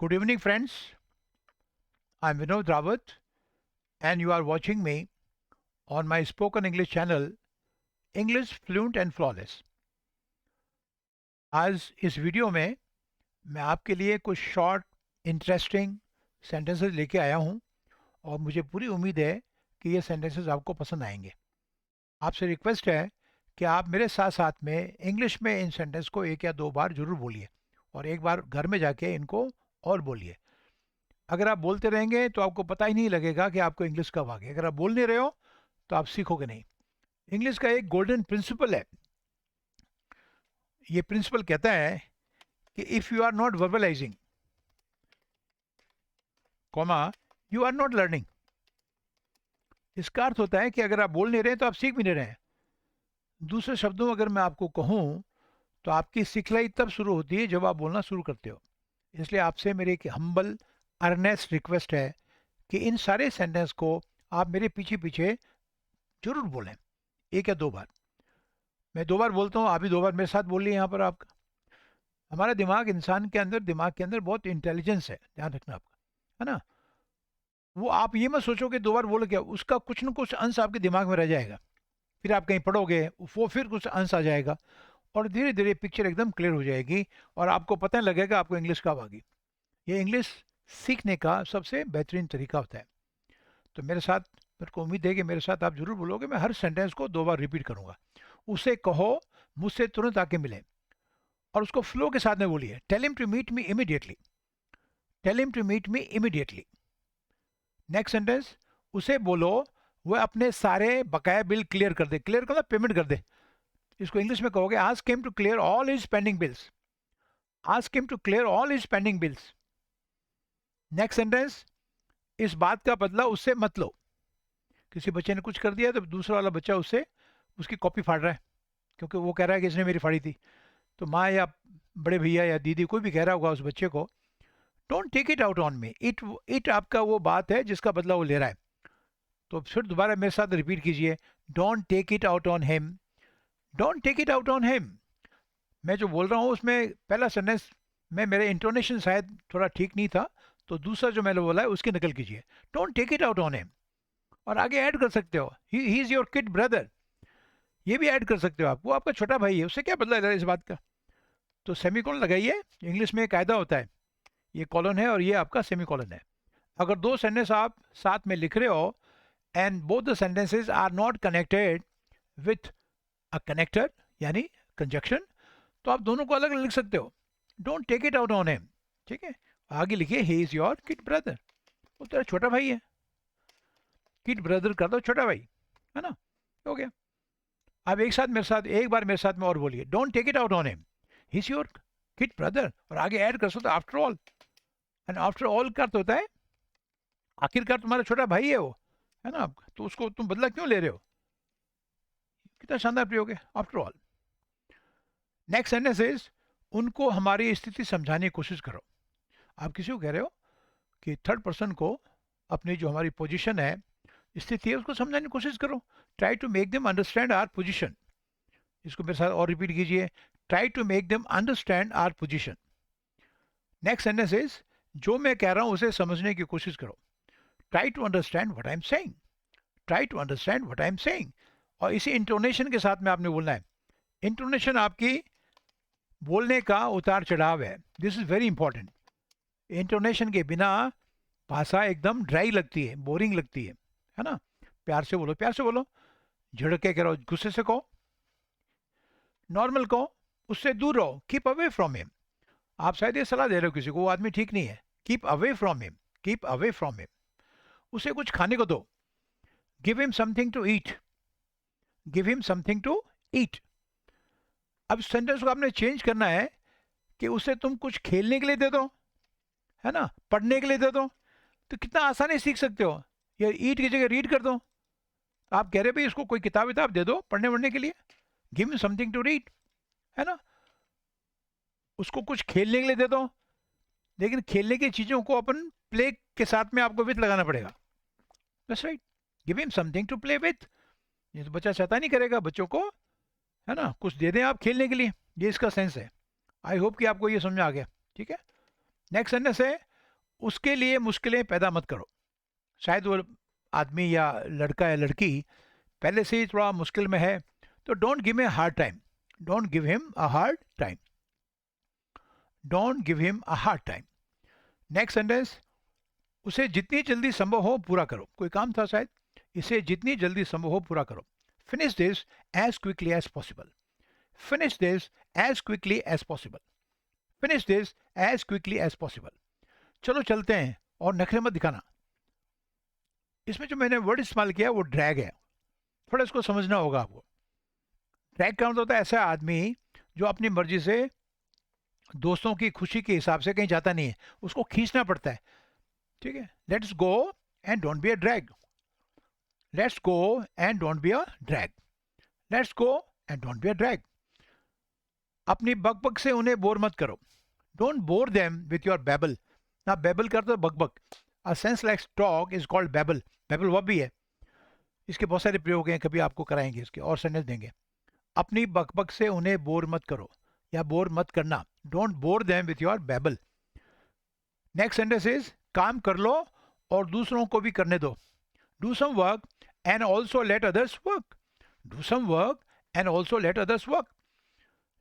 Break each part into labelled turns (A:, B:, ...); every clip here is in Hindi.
A: Good evening, friends. I'm Vinod Rawat, and you are watching me on my spoken English channel, English Fluent and Flawless. आज इस वीडियो में मैं आपके लिए कुछ शॉर्ट इंटरेस्टिंग सेंटेंसेस लेके आया हूँ और मुझे पूरी उम्मीद है कि ये सेंटेंसेस आपको पसंद आएंगे। आपसे रिक्वेस्ट है कि आप मेरे साथ साथ में इंग्लिश में इन सेंटेंस को एक या दो बार जरूर बोलिए और एक बार घर में जाके इनको और बोलिए। अगर आप बोलते रहेंगे तो आपको पता ही नहीं लगेगा कि आपको इंग्लिश कब आ गई। अगर आप बोल नहीं रहे हो तो आप सीखोगे नहीं। इंग्लिश का एक गोल्डन प्रिंसिपल है। ये प्रिंसिपल कहता है कि if you are not verbalising, comma, you are not learning. इसका अर्थ होता है कि अगर आप बोल नहीं रहे तो आप सीख भी नहीं रहे हैं। दूसरे शब्दों में अगर मैं आपको कहूँ तो आपकी सिखलाई तब शुरू होती है जब आप बोलना शुरू करते हो। इसलिए आपसे मेरी एक हम्बल अर्नेस्ट रिक्वेस्ट है कि इन सारे सेंटेंस को आप मेरे पीछे पीछे जरूर बोलें, एक या दो बार। मैं दो बार बोलता हूँ, आप भी दो बार मेरे साथ बोलिए। यहाँ पर आपका हमारा दिमाग, इंसान के अंदर, दिमाग के अंदर बहुत इंटेलिजेंस है, ध्यान रखना आपका, है ना। वो आप ये मत सोचो कि दो बार बोलो क्या, उसका कुछ न कुछ अंश आपके दिमाग में रह जाएगा। फिर आप कहीं पढ़ोगे, वो फिर कुछ अंश आ जाएगा और धीरे धीरे पिक्चर एकदम क्लियर हो जाएगी और आपको पता नहीं लगेगा आपको इंग्लिश कब आ गई। ये इंग्लिश सीखने का सबसे बेहतरीन तरीका होता है। तो मेरे साथ, मेरे को उम्मीद है कि मेरे साथ आप जरूर बोलोगे। मैं हर सेंटेंस को दो बार रिपीट करूंगा। उसे कहो मुझसे तुरंत आके मिले और उसको फ्लो के साथ में बोलिए। Tell him to meet me immediately, tell him to meet me immediately. Next sentence, उसे बोलो वह अपने सारे बकाया बिल क्लियर कर दे। क्लियर कर दे, पेमेंट कर दे। इसको इंग्लिश में कहोगे ask him to clear all his pending bills, ask him to clear all his pending bills. Next sentence, इस बात का बदला उससे मत लो। किसी बच्चे ने कुछ कर दिया तो दूसरा वाला बच्चा उससे उसकी कॉपी फाड़ रहा है क्योंकि वो कह रहा है कि इसने मेरी फाड़ी थी। तो माँ या बड़े भैया या दीदी कोई भी कह रहा होगा उस बच्चे को, don't take it out on me. It आपका वो बात है जिसका बदला वो ले रहा है। तो फिर दोबारा मेरे साथ रिपीट कीजिए, don't take it out on him, don't take it out on him. मैं जो बोल रहा हूँ उसमें पहला सेंटेंस में मेरे इंटोनेशन शायद थोड़ा ठीक नहीं था, तो दूसरा जो मैंने बोला है उसकी नकल कीजिए, don't take it out on him. और आगे ऐड कर सकते हो, he is your kid brother, ये भी ऐड कर सकते हो आप। वो आपका छोटा भाई है, उससे क्या बदला है इस बात का। तो सेमीकोलन लगाइए। इंग्लिश में एक कायदा होता है, ये कॉलन है और ये आपका सेमीकोलन है। अगर दो सेंटेंस आप साथ में लिख रहे हो and both the sentences are not connected with a connector यानी कंजक्शन, तो आप दोनों को अलग अलग लिख सकते हो। Don't take it out on him, ठीक है। आगे लिखिए he is your kid brother, वो तेरा छोटा भाई है। किड ब्रदर कर दो छोटा भाई, है ना, हो गया। अब एक साथ मेरे साथ, एक बार मेरे साथ में और बोलिए, don't take it out on him, he is your kid brother. और आगे ऐड कर सकते after all, and after all का अर्थ होता है आखिरकार तुम्हारा छोटा भाई है वो, है ना। तो उसको तुम बदला क्यों ले रहे हो। कितना शानदार प्रयोग है, after all. Next sentence is, उनको हमारी स्थिति समझाने की कोशिश करो। आप किसी को कह रहे हो कि थर्ड पर्सन को अपनी जो हमारी पोजीशन है, स्थिति है, उसको समझाने की कोशिश करो। Try to make them understand our position. इसको मेरे साथ और रिपीट कीजिए, try to make them understand our position. Next sentence is, जो मैं कह रहा हूं उसे समझने की कोशिश करो। Try to understand what I am saying, try to understand what I am saying. और इसी इंटोनेशन के साथ में आपने बोलना है। इंटोनेशन आपकी बोलने का उतार चढ़ाव है, this is very important. Intonation के बिना भाषा एकदम ड्राई लगती है, बोरिंग लगती है ना। प्यार से बोलो, प्यार से बोलो। झिड़क के करो, गुस्से से कहो, नॉर्मल कहो, उससे दूर रहो, कीप अवे फ्रॉम हिम। आप शायद ये सलाह दे रहे हो किसी को, वो आदमी ठीक नहीं है, keep away from him, keep away from him. उसे कुछ खाने को दो, give him something to eat, give him something to eat. अब सेंटेंस को आपने चेंज करना है कि उसे तुम कुछ खेलने के लिए दे दो, है ना, पढ़ने के लिए दे दो। तो कितना आसानी सीख सकते हो। ये ईट की जगह रीड कर दो। आप कह रहे भाई इसको कोई किताब विताब दे दो पढ़ने वढ़ने के लिए, give me something to read, है ना। उसको कुछ खेलने के लिए दे दो, लेकिन खेलने की चीज़ों को अपन प्ले के साथ में आपको विथ लगाना पड़ेगा। That's right, give him something to play with. ये तो बच्चा शैतानी करेगा, बच्चों को, है ना, कुछ दे दें आप खेलने के लिए, ये इसका सेंस है। आई होप कि आपको ये समझ आ गया, ठीक है। नेक्स्ट सेंटेंस है, उसके लिए मुश्किलें पैदा मत करो। शायद वो आदमी या लड़का या लड़की पहले से ही थोड़ा मुश्किल में है, तो don't give him a hard time, don't give him a hard time, don't give him a hard time. Next sentence, उसे जितनी जल्दी संभव हो पूरा करो। कोई काम था शायद, इसे जितनी जल्दी संभव हो पूरा करो। Finish this as quickly as possible, finish this as quickly as possible, finish this as quickly as possible. चलो चलते हैं, और नखरे मत दिखाना। इसमें जो मैंने वर्ड इस्तेमाल किया वो ड्रैग है, थोड़ा इसको समझना होगा आपको। ड्रैग का मतलब होता है ऐसा आदमी जो अपनी मर्जी से दोस्तों की खुशी के हिसाब से कहीं जाता नहीं है, उसको खींचना पड़ता है। ठीक है, let's go and don't be a drag, let's go and don't be a drag, let's go and don't be a drag. अपनी बकबक से उन्हें बोर मत करो, don't bore them with your babble. ना बेबल कर तो बकबक, a senseless talk is called babble, babble verb भी है। इसके बहुत सारे प्रयोग हैं, कभी आपको कराएंगे इसके और सेंटेंस देंगे। अपनी बकबक से उन्हें बोर मत करो या बोर मत करना, don't bore them with your babble. Next sentence is, काम कर लो और दूसरों को भी करने दो, do some work and also let others work, do some work and also let others work.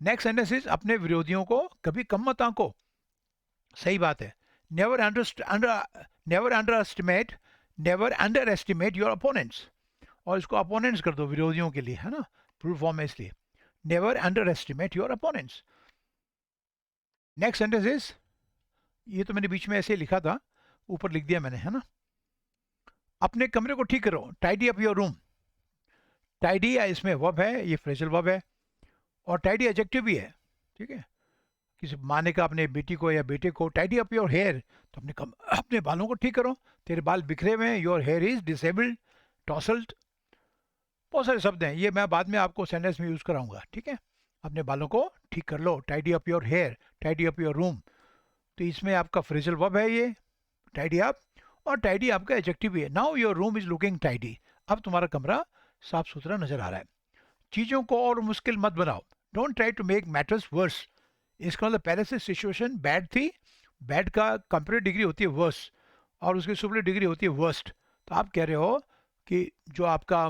A: Next sentence is, अपने विरोधियों को कभी कम मत आंको। सही बात है, never under estimate your opponents, और इसको अपोनेंट्स कर दो विरोधियों के लिए, है ना, फुल फॉर्म है इसलिए। Never under estimate your opponents. Next sentence is, ये तो मैंने बीच में ऐसे लिखा था, ऊपर लिख दिया मैंने, है ना। अपने कमरे को ठीक करो, tidy up your room. Tidy इसमें वर्ब है, ये फ्रेजल वर्ब है, और टाइडी एडजेक्टिव भी है। ठीक है, किसी माँ ने कहा अपने बेटी को या बेटे को, टाइडी अप योर हेयर, तो अपने बालों को ठीक करो, तेरे बाल बिखरे हुए हैं, योर हेयर इज डिसेबल्ड, टॉसल्ड। बहुत सारे शब्द हैं, ये मैं बाद में आपको सेंटेंस में यूज कराऊंगा। ठीक है, अपने बालों को ठीक कर लो, tidy up your hair, tidy up your room. तो इसमें आपका फ्रेजल वर्ब है ये टाइडी अप, और टाइडी आपका एडजेक्टिव भी है। Now your room is looking tidy, अब तुम्हारा कमरा साफ सुथरा नजर आ रहा है। चीज़ों को और मुश्किल मत बनाओ, don't try to make matters worse. इसका मतलब पहले से सिचुएशन बैड थी, बैड का कंपेरेटिव डिग्री होती है वर्स, और उसकी सुपर डिग्री होती है वर्स्ट। तो आप कह रहे हो कि जो आपका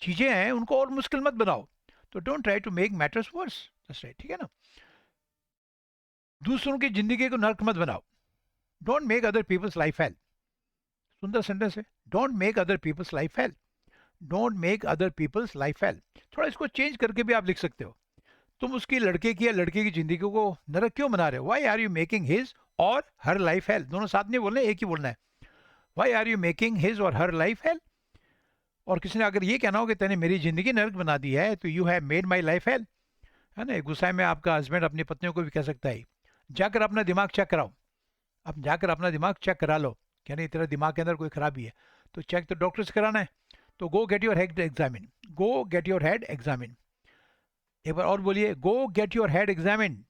A: चीज़ें हैं उनको और मुश्किल मत बनाओ, तो don't try to make matters worse, that's right. ठीक है ना। दूसरों की जिंदगी को नर्क मत बनाओ, don't make other people's life hell. सुंदर सेंटेंस है, don't make other people's life hell, don't make other people's life hell. थोड़ा इसको चेंज करके भी आप लिख सकते हो, तुम उसकी लड़के की या लड़के की जिंदगी को नरक क्यों बना रहे हो, why are you making his or her life hell. दोनों साथ नहीं बोलना, एक ही बोलना है, why are you making his or her life hell. और किसी ने अगर ये कहना हो कि तूने मेरी जिंदगी नरक बना दी है, तो you have made my life hell, है ना। गुस्से में आपका हस्बैंड अपनी पत्नियों को भी कह सकता है, जाकर अपना दिमाग चेक कराओ, अब जाकर अपना दिमाग चेक करा लो, क्या नहीं तेरा दिमाग के अंदर कोई खराबी है, तो चेक तो डॉक्टर से कराना है, तो गो get your head examine, go get your head examine. एक बार और बोलिए, गो गेट योर हेड एग्जामिन,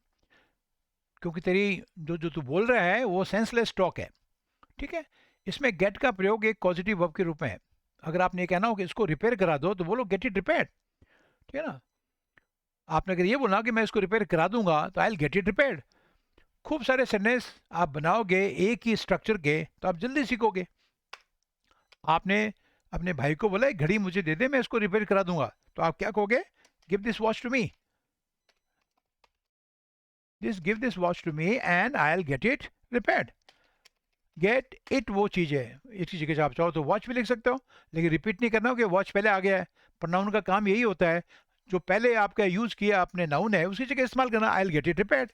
A: क्योंकि तेरी जो तू बोल रहा है वो सेंसलेस टॉक है। ठीक है, इसमें गेट का प्रयोग एक पॉजिटिव वर्ब के रूप में है। अगर आपने कहना हो कि इसको रिपेयर करा दो, तो बोलो गेट इट रिपेयर। ठीक है ना। आपने अगर ये बोला कि मैं इसको रिपेयर करा दूंगा, तो आई विल गेट इट रिपेयर्ड। खूब सारे सेंटेंस आप बनाओगे एक ही स्ट्रक्चर के, तो आप जल्दी सीखोगे। आपने अपने भाई को बोला घड़ी मुझे दे दे, मैं इसको रिपेयर करा दूंगा, तो आप क्या कहोगे, give this watch to me, give this watch to me and I will get it repaired. Get it वो चीज़ है, इसकी जगह आप चाहो तो वॉच भी लिख सकते हो, लेकिन रिपीट नहीं करना हो कि वॉच पहले आ गया है। प्रोनाउन का काम यही होता है, जो पहले आपका यूज किया आपने नाउन है उसकी जगह इस्तेमाल करना, आई विल गेट इट रिपेयर्ड।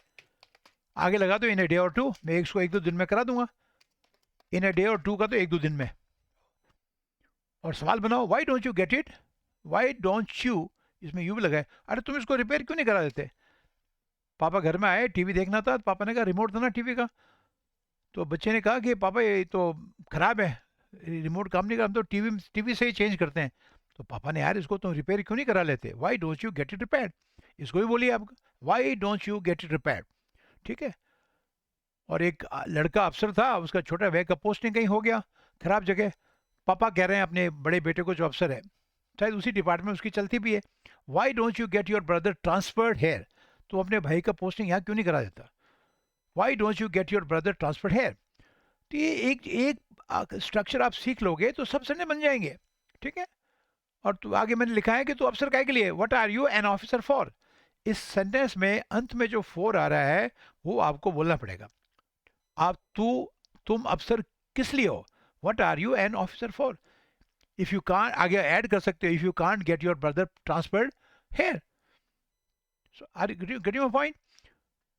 A: आगे लगा दो इन ए डे और टू, मैं इसको एक दो दिन में करा दूंगा, इन ए डे और टू का तो एक दो दिन में। और सवाल बनाओ, Y don't you get it, Y don't you, इसमें यू भी लगा है, अरे तुम इसको रिपेयर क्यों नहीं करा देते। पापा घर में आए, टीवी देखना था, तो पापा ने कहा रिमोट था ना टीवी का, तो बच्चे ने कहा कि पापा ये तो खराब है, रिमोट काम नहीं कर, हम तो टीवी से ही चेंज करते हैं। तो पापा ने, यार इसको तुम रिपेयर क्यों नहीं करा लेते, Y don't you get it repair, इसको भी बोलिए आप, Y don't you get it repair. ठीक है। और एक लड़का अफसर था, उसका छोटा भाई का पोस्टिंग कहीं हो गया खराब जगह, पापा कह रहे हैं अपने बड़े बेटे को जो अफसर है, शायद उसी डिपार्टमेंट उसकी चलती भी है, why don't you get your brother transferred here, तो अपने भाई का पोस्टिंग यहाँ क्यों नहीं करा देता। Why don't you get your brother transfer here. तो ये एक एक स्ट्रक्चर आप सीख लोगे तो सब सेंटेंस बन जाएंगे, ठीक है। और तो आगे मैंने लिखा है कि तू अफसर काय के लिए, what are you an officer for. इस सेंटेंस में अंत में जो फॉर आ रहा है वो आपको बोलना पड़ेगा। आप तुम अफसर किस लिए हो, what are you an officer for. If you can't, आगे ऐड कर सकते हो, if you can't get your brother transferred here. So are you getting my point.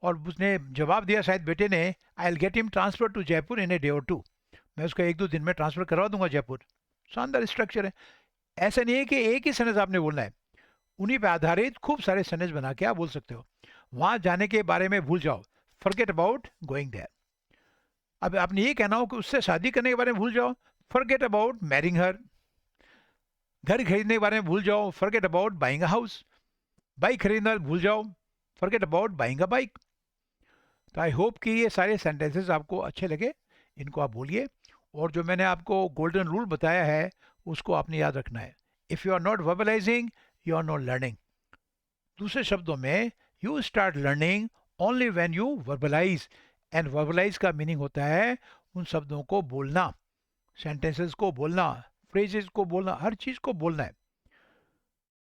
A: और उसने जवाब दिया शायद बेटे ने, I will get him transfer to Jaipur in a day or two. मैं उसको 1-2 दिन में ट्रांसफर करवा दूंगा जयपुर। शानदार स्ट्रक्चर है। ऐसा नहीं है कि एक ही सेंटेंस आपने बोलना है, उन्हीं पे आधारित खूब सारे सेंटेंस बना के आप बोल सकते हो। वहां जाने के बारे में भूल जाओ, फॉरगेट अबाउट गोइंग देयर। अब आपने ये कहना हो कि उससे शादी करने के बारे में भूल जाओ, फॉरगेट अबाउट मैरिंग हर। घर खरीदने के बारे में भूल जाओ, forget about buying a house. Bike खरीदना भूल जाओ, forget about buying a bike. तो आई होप कि ये सारे सेंटेंसेस आपको अच्छे लगे, इनको आप बोलिए। और जो मैंने आपको गोल्डन रूल बताया है उसको आपने याद रखना है। If you are not verbalising, you are not learning. दूसरे शब्दों में, you start learning only when you verbalise. And verbalise का मीनिंग होता है उन शब्दों को बोलना, सेंटेंसेस को बोलना, फ्रेजेस को बोलना, हर चीज़ को बोलना है।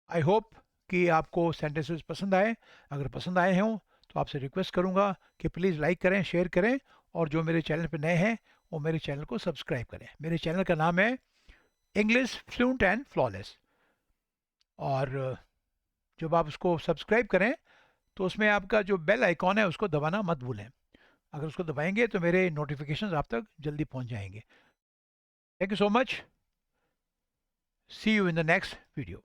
A: आई होप कि आपको सेंटेंसेस पसंद आए। अगर पसंद आए हों तो आपसे रिक्वेस्ट करूंगा कि प्लीज़ लाइक करें, शेयर करें, और जो मेरे चैनल पे नए हैं वो मेरे चैनल को सब्सक्राइब करें। मेरे चैनल का नाम है इंग्लिश फ्लूएंट एंड फ्लॉलेस। और जब आप उसको सब्सक्राइब करें तो उसमें आपका जो बेल आइकॉन है उसको दबाना मत भूलें। अगर उसको दबाएंगे तो मेरे नोटिफिकेशंस आप तक जल्दी पहुंच जाएंगे। Thank you so much. See you in the next video.